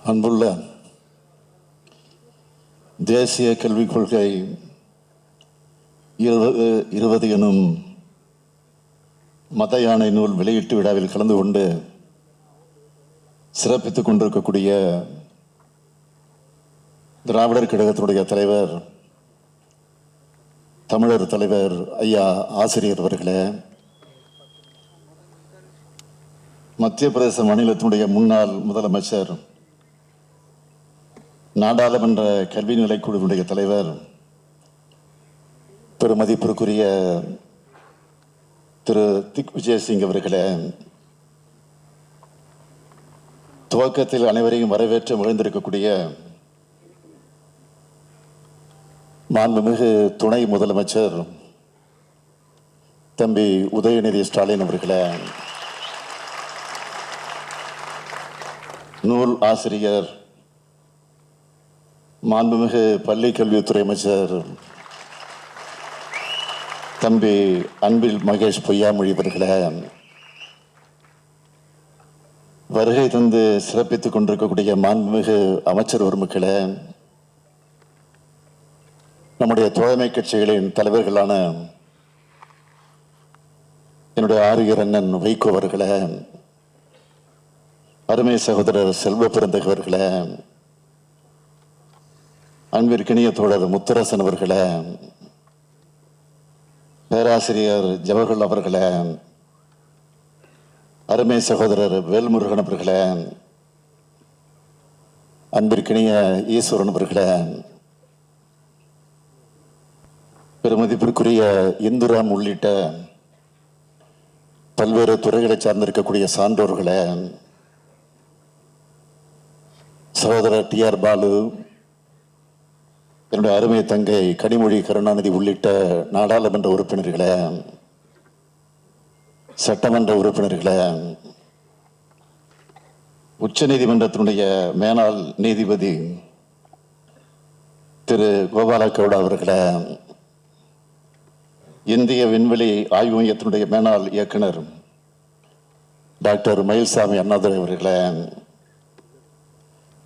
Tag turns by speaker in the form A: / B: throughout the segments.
A: அன்புள்ள தேசிய கல்விக் கொள்கை 2020 எனும் மத யானை நூல் வெளியீட்டு விழாவில் கலந்து கொண்டு சிறப்பித்துக் கொண்டிருக்கக்கூடிய திராவிடர் கழகத்தினுடைய தலைவர், தமிழர் தலைவர் ஐயா ஆசிரியர் அவர்களே, மத்திய பிரதேச மாநிலத்தினுடைய முன்னாள் முதலமைச்சர், நாடாளுமன்ற கல்வி நிலைக்குழுவினுடைய தலைவர், பெருமதிப்பிற்குரிய திரு திக் விஜயசிங் அவர்களே, துவக்கத்தில் அனைவரையும் வரவேற்று மகிழ்ந்திருக்கக்கூடிய மாண்புமிகு துணை முதலமைச்சர் தம்பி உதயநிதி ஸ்டாலின் அவர்களே, நூல் ஆசிரியர் மாண்புமிகு பள்ளி கல்வித்துறை அமைச்சர் தம்பி அன்பில் மகேஷ் பொய்யாமொழி அவர்களே, வருகை தந்து சிறப்பித்துக் கொண்டிருக்கக்கூடிய மாண்புமிகு அமைச்சர் பெருமக்களே, நம்முடைய தோழமை கட்சிகளின் தலைவர்களான என்னுடைய ஆரியர் அண்ணன் வைகோ அவர்களே, அருமை சகோதரர் செல்வ பிறந்தகவர்களே, அன்பிற்கினிய தோழர் முத்தரசன் அவர்களே, பேராசிரியர் ஜவஹர்லால் அவர்களே, அருமை சகோதரர் வேல்முருகன் அவர்களே, அன்பிற்கினிய ஈஸ்வரன் அவர்களே, பெருமதிப்பிற்குரிய இந்துராம் உள்ளிட்ட பல்வேறு துறைகளை சார்ந்திருக்கக்கூடிய சான்றோர்களே, சகோதரர் டி ஆர் பாலு, என்னுடைய அருமை தங்கை கனிமொழி கருணாநிதி உள்ளிட்ட நாடாளுமன்ற உறுப்பினர்களே, சட்டமன்ற உறுப்பினர்களே, உச்ச நீதிமன்றத்தினுடைய மேலாள் நீதிபதி திரு கோபால கவுடா அவர்களே, இந்திய விண்வெளி ஆய்வு மையத்தினுடைய மேலாள் இயக்குனர் டாக்டர் மயில்சாமி அண்ணாதுரை அவர்களே,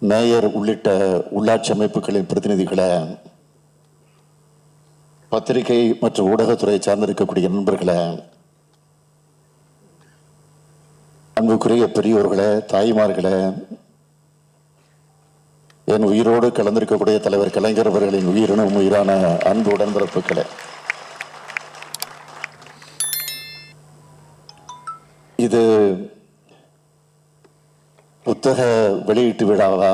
A: மேயர் உள்ளிட்ட உள்ளாட்சி அமைப்புகளின் பிரதிநிதிகளை, பத்திரிகை மற்றும் ஊடகத்துறை சார்ந்திருக்கக்கூடிய நண்பர்களே, அன்புக்குரிய பெரியோர்களே, தாய்மார்களே, என் உயிரோடு கலந்திருக்கக்கூடிய தலைவர் கலைஞர் அவர்களின் உயிரினும் உயிரான அன்பு உடன்பிறப்புகளே, இது புத்தக வெளியீட்டு விழாவா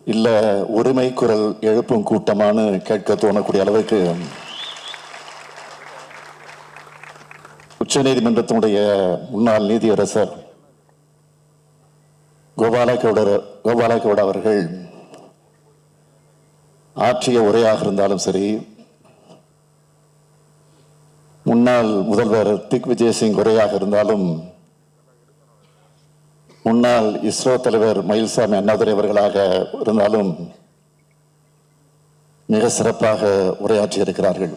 A: இல்ல உரிமை குரல் எழுப்பும் கூட்டமானு கேட்க தோணக்கூடிய அளவுக்கு உச்ச நீதிமன்றத்தினுடைய முன்னாள் நீதியரசர் கோபால கவுடா அவர்கள் ஆற்றிய உரையாக இருந்தாலும் சரி, முன்னாள் முதல்வர் திக் விஜயசிங் உரையாக இருந்தாலும், முன்னாள் இஸ்ரோ தலைவர் மயில்சாமி அண்ணாதுரை அவர்களாக இருந்தாலும் மிக சிறப்பாக உரையாற்றி இருக்கிறார்கள்.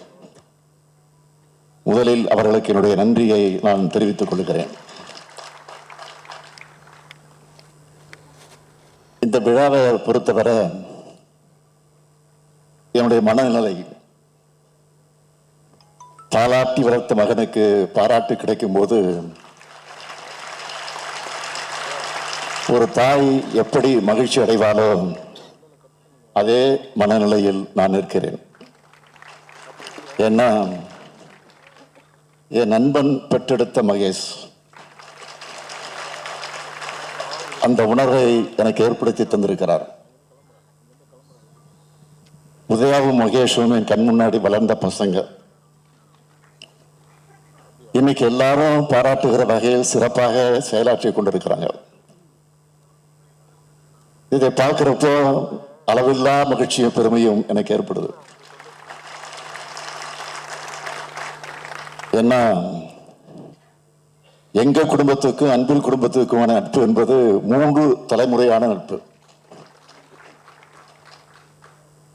A: முதலில் அவர்களுக்கு என்னுடைய நன்றியை நான் தெரிவித்துக் கொள்கிறேன். இந்த விழாவை பொறுத்தவரை என்னுடைய மனநிலை, தாலாட்டி வளர்த்த மகனுக்கு பாராட்டு கிடைக்கும் போது ஒரு தாய் எப்படி மகிழ்ச்சி அடைவாளோ அதே மனநிலையில் நான் இருக்கிறேன். ஏன்னா என் நண்பன் பெற்றெடுத்த மகேஷ் அந்த உணர்வை எனக்கு ஏற்படுத்தி தந்திருக்கிறார். உதயாவும் மகேஷும் என் கண் முன்னாடி வளர்ந்த பசங்க. இன்னைக்கு எல்லாரும் பாராட்டுகிற வகையில் சிறப்பாக செயலாற்றி கொண்டிருக்கிறாங்க. இதை பார்க்கிறப்போ அளவில்லா மகிழ்ச்சியும் பெருமையும் எனக்கு ஏற்படுது. ஏன்னா எங்க குடும்பத்துக்கும் அன்பில் குடும்பத்துக்குமான நட்பு என்பது 3 தலைமுறையான நட்பு.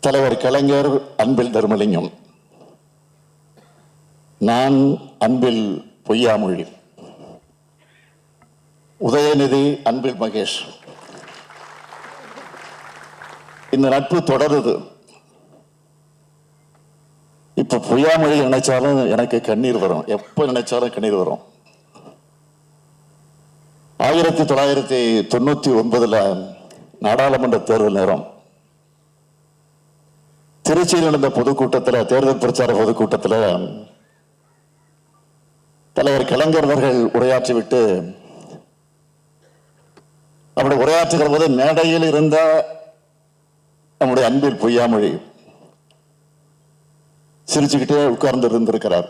A: தலைவர் கலைஞர் அன்பில் தர்மலிங்கம், நான் அன்பில் பொய்யாமொழி, உதயநிதி அன்பில் மகேஷ், இந்த நட்பு தொடருது. இப்ப பொய்யாமொழி நினைச்சாலும் எனக்கு கண்ணீர் வரும், எப்ப நினைச்சாலும் கண்ணீர் வரும். 1999 நாடாளுமன்ற தேர்தல் நேரம் திருச்சியில் நடந்த பொதுக்கூட்டத்தில், தேர்தல் பிரச்சார பொதுக்கூட்டத்தில் தலைவர் கலைஞர் அவர்கள் உரையாற்றிவிட்டு, அப்படி உரையாற்றுகிற போது மேடையில் இருந்த நம்முடைய அன்பில் பொய்யாமொழி சிரிச்சுக்கிட்டே உட்கார்ந்து இருந்திருக்கிறார்.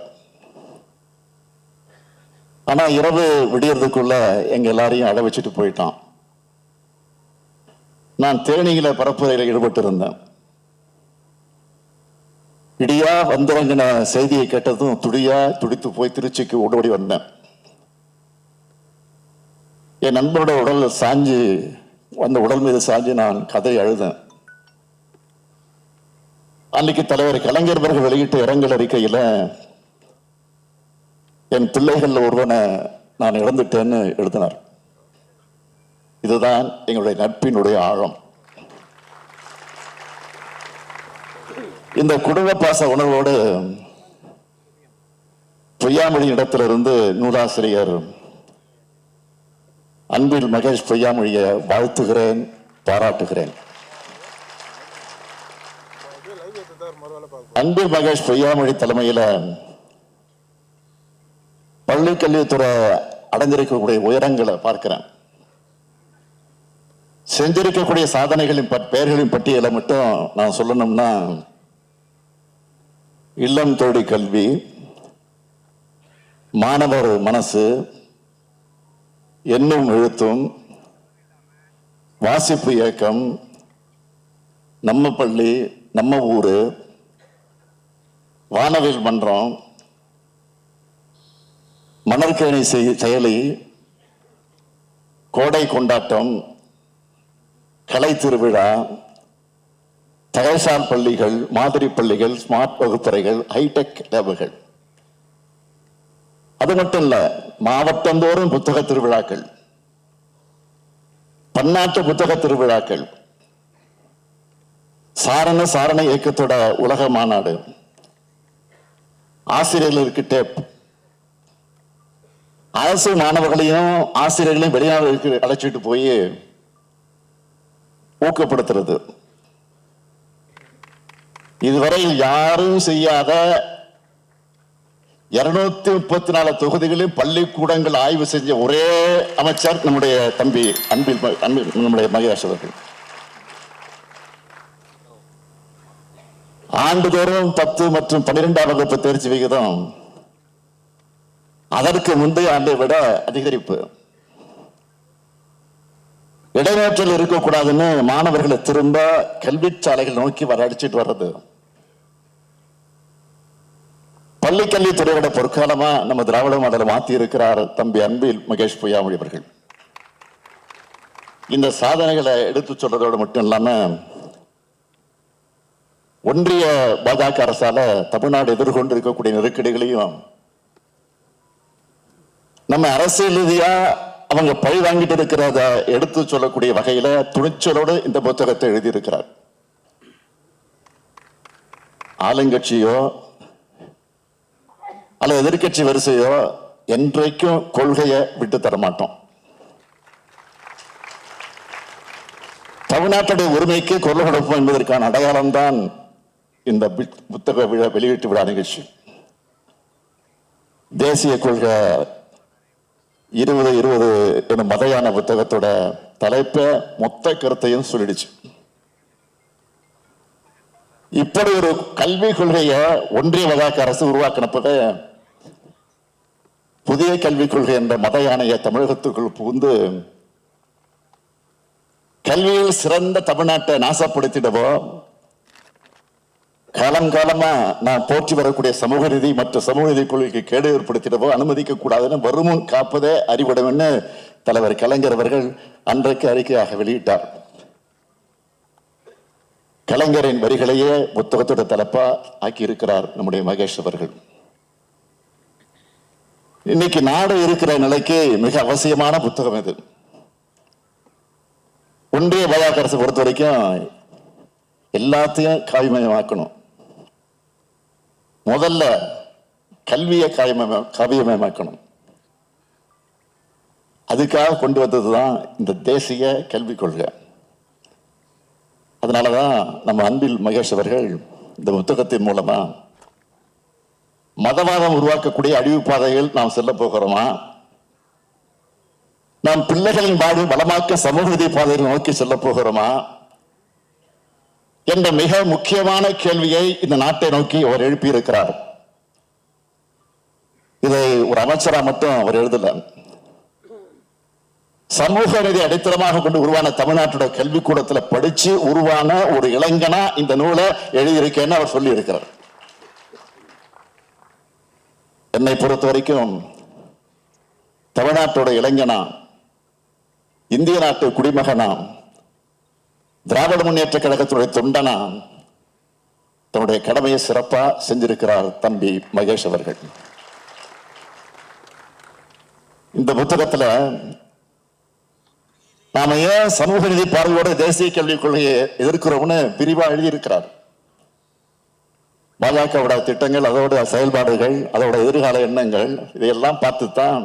A: ஆனா இரவு விடியறதுக்குள்ள எங்க எல்லாரையும் அழ வச்சுட்டு போயிட்டான். நான் தேனியில பரப்புரையில் ஈடுபட்டு இருந்தேன். இடியா வந்திறங்கின செய்தியை கேட்டதும் துடியா துடித்து போய் திருச்சிக்கு ஓடோடி வந்தேன். என் நண்பரோட உடல் சாஞ்சு, அந்த உடல் மீது சாஞ்சு நான் கதை அழுதேன். அன்னைக்கு தலைவர் கலைஞர் அவர்கள் வெளியிட்ட இரங்கல் அறிக்கையில என் பிள்ளைகள் ஒருவனை நான் இழந்துட்டேன்னு எழுதினார். இதுதான் எங்களுடைய நட்பினுடைய ஆழம். இந்த குடும்ப பாச உணர்வோடு பொய்யாமொழி இடத்திலிருந்து நூலாசிரியர் அன்பில் மகேஷ் பொய்யாமொழியை வாழ்த்துகிறேன், பாராட்டுகிறேன். அன்பில் மகேஷ் பொய்யாமொழி தலைமையில பள்ளி கல்வித்துறை அடைந்திருக்கக்கூடிய உயரங்களை பார்க்கிறேன். செஞ்சிருக்கக்கூடிய சாதனைகளின் பெயர்களின் பட்டியலை மட்டும் நான் சொல்லணும்னா, இல்லம் தேடி கல்வி, மாணவர் மனசு, எண்ணும் எழுத்தும், வாசிப்பு இயக்கம், நம்ம பள்ளி நம்ம ஊரு, வானவில் மன்றம், மணற்கேணி செயலி, கோடை கொண்டாட்டம், கலை திருவிழா, தகைசால் பள்ளிகள், மாதிரி பள்ளிகள், ஸ்மார்ட் வகுப்பறைகள், ஹைடெக் லேபுகள். அது மட்டும் இல்ல, மாவட்டந்தோறும் புத்தக திருவிழாக்கள், பன்னாட்டு புத்தக திருவிழாக்கள், சாரண இயக்கத்தோட உலக மாநாடு, ஆசிரியர்களுக்கு டேப், அரசு மாணவர்களையும் ஆசிரியர்களையும் வெளிநாடுகளுக்கு அழைச்சிட்டு போய் ஊக்கப்படுத்துறது, இதுவரை யாரும் செய்யாத 234 தொகுதிகளில் பள்ளிக்கூடங்கள் ஆய்வு செஞ்ச ஒரே அமைச்சர் நம்முடைய தம்பி அன்பில் நம்முடைய மகேஷ் அவர்கள். ஆண்டுதோறும் 10 மற்றும் 12ஆம் வகுப்பு தேர்ச்சி விகிதம் அதற்கு முந்தைய ஆண்டை விட அதிகரிப்பு. இடைநேற்றல் இருக்கக்கூடாதுன்னு மாணவர்களை திரும்ப கல்வி சாலைகள் நோக்கி வரடிச்சிட்டு வர்றது. பள்ளி கல்வித்துறையோட பொற்காலமா நம்ம திராவிட மாடலை மாத்தி இருக்கிறார் தம்பி அன்பில் மகேஷ் பொய்யாமொழி அவர்கள். இந்த சாதனைகளை எடுத்து சொல்றதோடு மட்டும் இல்லாம, ஒன்றிய பாஜக அரசால தமிழ்நாடு எதிர்கொண்டு இருக்கக்கூடிய நெருக்கடிகளையும் நம்ம அரசியல் ரீதியா அவங்க பழி வாங்கிட்டு இருக்கிறத எடுத்து சொல்லக்கூடிய வகையில துணிச்சலோடு இந்த புத்தகத்தை எழுதியிருக்கிறார். ஆளுங்கட்சியோ அல்லது எதிர்கட்சி வரிசையோ என்றைக்கும் கொள்கையை விட்டு தரமாட்டோம். தமிழ்நாட்டுடைய உரிமைக்கு குரல் கொடுப்போம் என்பதற்கான அடையாளம் தான் இந்த புத்தக வெளியீட்டு விழா நிகழ்ச்சி. தேசிய கொள்கை 2020 எனும் மதையான புத்தகத்தோட தலைப்பை மொத்த கருத்தையும் சொல்லிடுச்சு. இப்படி ஒரு கல்வி கொள்கையை ஒன்றிய பாஜக அரசு உருவாக்கினப்பவே புதிய கல்விக் கொள்கை என்ற மத யானையை தமிழகத்துக்குள் புகுந்து கல்வியில் சிறந்த தமிழ்நாட்டை நாசப்படுத்திடவோ, காலங்காலமா நான் போற்றி வரக்கூடிய சமூக நீதி மற்ற சமூக நீதி கொள்கைக்கு கேடு ஏற்படுத்திடவோ அனுமதிக்க கூடாதுன்னு வருமுன் காப்பதே அறிவிடம்னு தலைவர் கலைஞர் அவர்கள் அன்றைக்கு அறிக்கையாக வெளியிட்டார். கலைஞரின் வரிகளையே புத்தகத்தோட தலைப்பா ஆக்கி இருக்கிறார் நம்முடைய மகேஷ் அவர்கள். இன்னைக்கு நாடு இருக்கிற நிலைக்கு மிக அவசியமான புத்தகம் இது. ஒன்றிய பாஜக அரசு பொறுத்த வரைக்கும் எல்லாத்தையும் காவியமயமாக்கணும். முதல்ல கல்வியை காவியமயமாக்கணும். அதுக்காக கொண்டு வந்ததுதான் இந்த தேசிய கல்விக் கொள்கை. அதனாலதான் நம்ம அன்பில் மகேஷ் அவர்கள் இந்த புத்தகத்தின் மூலமா மதவாதம் உருவாக்கக்கூடிய அழிவு பாதைகள் நாம் செல்ல போகிறோமா, நாம் பிள்ளைகளின் வாழ்வை வளமாக்க சமூக நீதி பாதையில் நோக்கி செல்ல போகிறோமா என்ற மிக முக்கியமான கேள்வியை இந்த நாட்டை நோக்கி அவர் எழுப்பியிருக்கிறார். இதை ஒரு அமைச்சரா மட்டும் அவர் எழுதல. சமூக நீதி அடித்தளமாக கொண்டு உருவான தமிழ்நாட்டோட கல்விக்கூடத்தில் படிச்சு உருவான ஒரு இளைஞனா இந்த நூலை எழுதியிருக்கேன்னு அவர் சொல்லி இருக்கிறார். என்னை பொறுத்த வரைக்கும் தமிழ்நாட்டோட இளைஞனா, இந்திய நாட்டு குடிமகனா, திராவிட முன்னேற்ற கழகத்துடைய தொண்டனா தன்னுடைய கடமையை சிறப்பா செஞ்சிருக்கிறார் தம்பி மகேஷ் அவர்கள். இந்த புத்தகத்துல நாம ஏன் சமூக நீதி பார்வையோட தேசிய கல்விக் கொள்கையை எதிர்க்கிறோம்னு விரிவா எழுதியிருக்கிறார். பாஜகவோட திட்டங்கள், அதோட செயல்பாடுகள், அதோட எதிர்கால எண்ணங்கள், இதையெல்லாம் பார்த்துத்தான்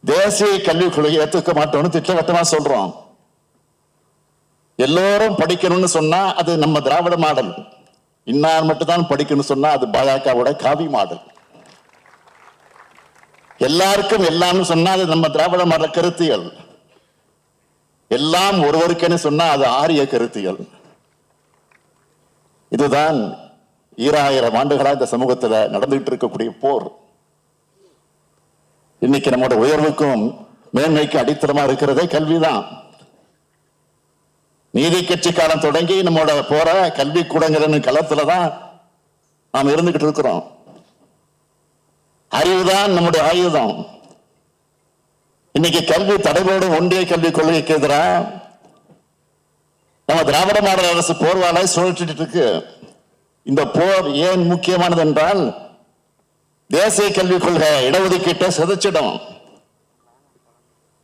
A: தேசிய கல்விக் கொள்கையை ஏற்றுக்க மாட்டோம்னு திட்டவட்டமா சொல்றோம். எல்லோரும் படிக்கணும்னு சொன்னா அது நம்ம திராவிட மாடல், இன்னார் மட்டும்தான் படிக்கணும்னு சொன்னா அது பாஜகவோட காவி மாடல். எல்லாருக்கும் எல்லாம்னு சொன்னா அது நம்ம திராவிட மாடல் கருத்தியல். எல்லாம் ஒருவருக்குன்னு சொன்னா அது ஆரிய கருத்தியல். இதுதான் 2000 ஆண்டுகளா இந்த சமூகத்தில் நடந்துகிட்டு இருக்கக்கூடிய போர். இன்னைக்கு நம்மோட உயர்வுக்கும் மேன்மைக்கும் அடித்தளமா இருக்கிறதே கல்விதான். நீதி கட்சி காலம் தொடங்கி நம்மோட போற கல்வி கூடங்கள் களத்துலதான் நாம் இருந்துகிட்டு இருக்கிறோம். அறிவுதான் நம்முடைய ஆயுதம். இன்னைக்கு கல்வி தடைபோடு ஒன்றிய கல்விக் கொள்கைக்கு எதிராக நம்ம திராவிட மாடல் அரசு போர்வாலை சுழற்றிட்டு இருக்கு. இந்த போர் ஏன் முக்கியமானது என்றால், தேசிய கல்விக் கொள்கை இடஒதுக்கீட்டை சிதைச்சிடும்.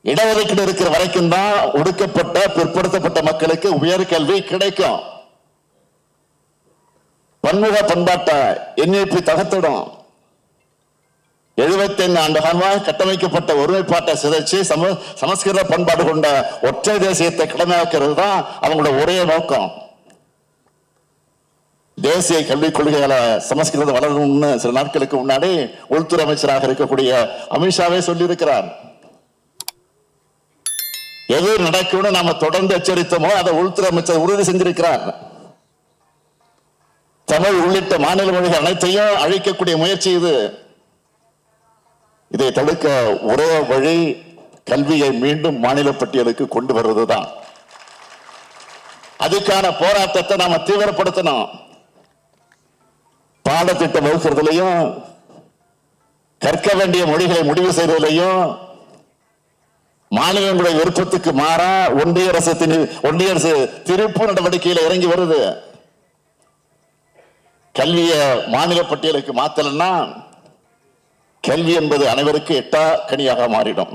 A: இடஒதுக்கீடு இருக்கிற வரைக்கும் தான் ஒடுக்கப்பட்ட பிற்படுத்தப்பட்ட மக்களுக்கு உயர்கல்வி கிடைக்கும். பன்முக பண்பாட்டை என்ஐபி தகர்த்திடும். 75 ஆண்டு காலமாக கட்டமைக்கப்பட்ட ஒருமைப்பாட்டை சிதைச்சு சமஸ்கிருத பண்பாடு கொண்ட ஒற்றை தேசியத்தை கடமையாக்குறது தான் அவங்களோட ஒரே நோக்கம். தேசிய கல்விக் கொள்கையால சமஸ்கிருதம் வளரணும்னு சில நாட்களுக்கு முன்னாடி உள்துறை அமைச்சராக இருக்கக்கூடிய அமித்ஷாவே சொல்லி இருக்கிறார். எது நடக்கும்னு நாம தொடர்ந்து எச்சரித்தோமோ அதை உள்துறை அமைச்சர் உறுதி செஞ்சிருக்கிறார். தமிழ் உள்ளிட்ட மாநில மொழிகள் அனைத்தையும் அழிக்கக்கூடிய முயற்சி இது. இதை தடுக்க ஒரே வழி கல்வியை மீண்டும் மாநில பட்டியலுக்கு கொண்டு வருவதுதான். அதுக்கான போராட்டத்தை நாம தீவிரப்படுத்தணும். பாடத்திட்டம் வகுக்கிறதுலையும், கற்க வேண்டிய மொழிகளை முடிவு செய்வதிலையும் மாநிலங்களுடைய விருப்பத்துக்கு மாறா ஒன்றிய அரசு திருப்பு நடவடிக்கையில் இறங்கி வருது. கல்வியை மாநில பட்டியலுக்கு மாத்தலன்னா கல்வி என்பது அனைவருக்கு எட்டா கனியாக மாறிடும்.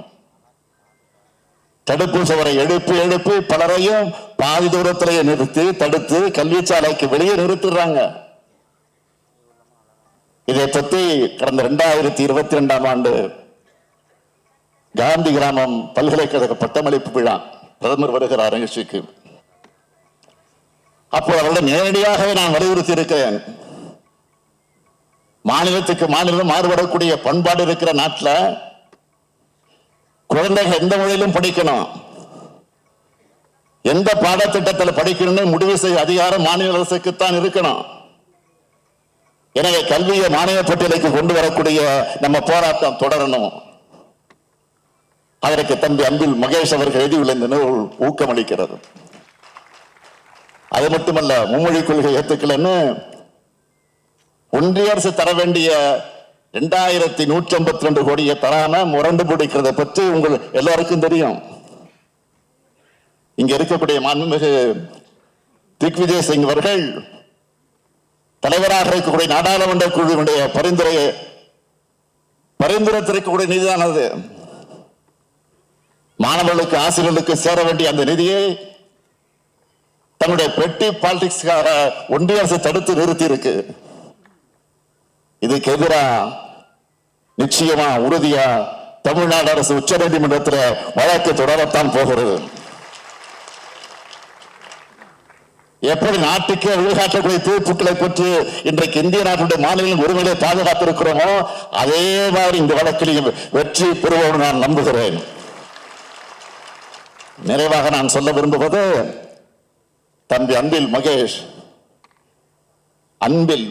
A: தடுப்பு சுவரை எழுப்பி பலரையும் பாதி தூரத்திலேயே நிறுத்தி தடுத்து கல்வி சாலைக்கு வெளியே நிறுத்துறாங்க. இதை பற்றி கடந்த 2022ஆம் ஆண்டு காந்தி கிராமம் பல்கலைக்கழக பட்டமளிப்பு விழா பிரதமர் வருகிறார் நிகழ்ச்சிக்கு. அப்போ அவர்களிடம் நேரடியாகவே நான் வலியுறுத்தி இருக்கிறேன். மாநிலத்துக்கு மாநிலம் மாறுபடக்கூடிய பண்பாடு இருக்கிற நாட்டில் குழந்தைகள் எந்த மொழியிலும் படிக்கணும், எந்த பாடத்திட்டத்தில் படிக்கணும்னு முடிவு செய்ய அதிகாரம் மாநில அரசுக்குத்தான் இருக்கணும். எனவே கல்வியை மாநில பட்டியலுக்கு கொண்டு வரக்கூடிய நம்ம போராட்டம் தொடரணும். அதற்கு தம்பி அன்பில் மகேஷ் அவர்கள் எழுதியுள்ள இந்த நூல் ஊக்கமளிக்கிறது. அது மட்டுமல்ல, மும்மொழி கொள்கை ஏற்றுக்கலன்னு ஒன்றிய அரசு தர வேண்டிய 2152 கோடியை தராம முரண்டு பிடிக்கிறத பற்றி உங்கள் எல்லாருக்கும் தெரியும். இங்க இருக்கக்கூடிய மாண்புமிகு திக்விஜய் சிங் அவர்கள் தலைவராக இருக்கக்கூடிய நாடாளுமன்ற குழுவினுடைய பரிந்துரைத்திருக்கக்கூடிய நிதியானது மாணவர்களுக்கு ஆசிரியர்களுக்கு சேர வேண்டிய அந்த நிதியை தன்னுடைய பெட்டி பாலிடிக்ஸ்காக ஒன்றிய அரசு தடுத்து நிறுத்தி இருக்கு. இதுக்கு எதிராக நிச்சயமா உறுதியா தமிழ்நாடு அரசு உச்ச நீதிமன்றத்தில் வழக்கு தொடரத்தான் போகிறது. எப்படி நாட்டுக்கு வழிகாட்டக்கூடிய தீர்ப்புகளை பெற்று இன்றைக்கு இந்திய நாட்டுடைய மாநில உரிமையை பாதுகாத்திருக்கிறோமோ அதே மாதிரி இந்த வழக்கிலையும் வெற்றி பெறுவோம் நான் நம்புகிறேன். நிறைவாக நான் சொல்ல விரும்புவது, தம்பி அன்பில் மகேஷ் அன்பில்,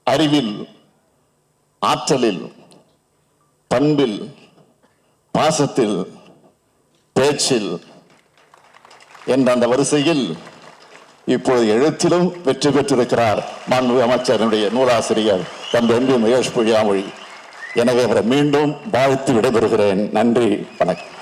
A: அறிவில், ஆற்றலில், பண்பில், பாசத்தில், பேச்சில் என்ற அந்த வரிசையில் இப்போது எழுத்திலும் வெற்றி பெற்றிருக்கிறார் மாண்புமிகு அமைச்சருடைய நூலாசிரியர் தம்பி அன்பில் மகேஷ் பொய்யாமொழி. எனவே அவரை மீண்டும் வாழ்த்து விடைபெறுகிறேன். நன்றி, வணக்கம்.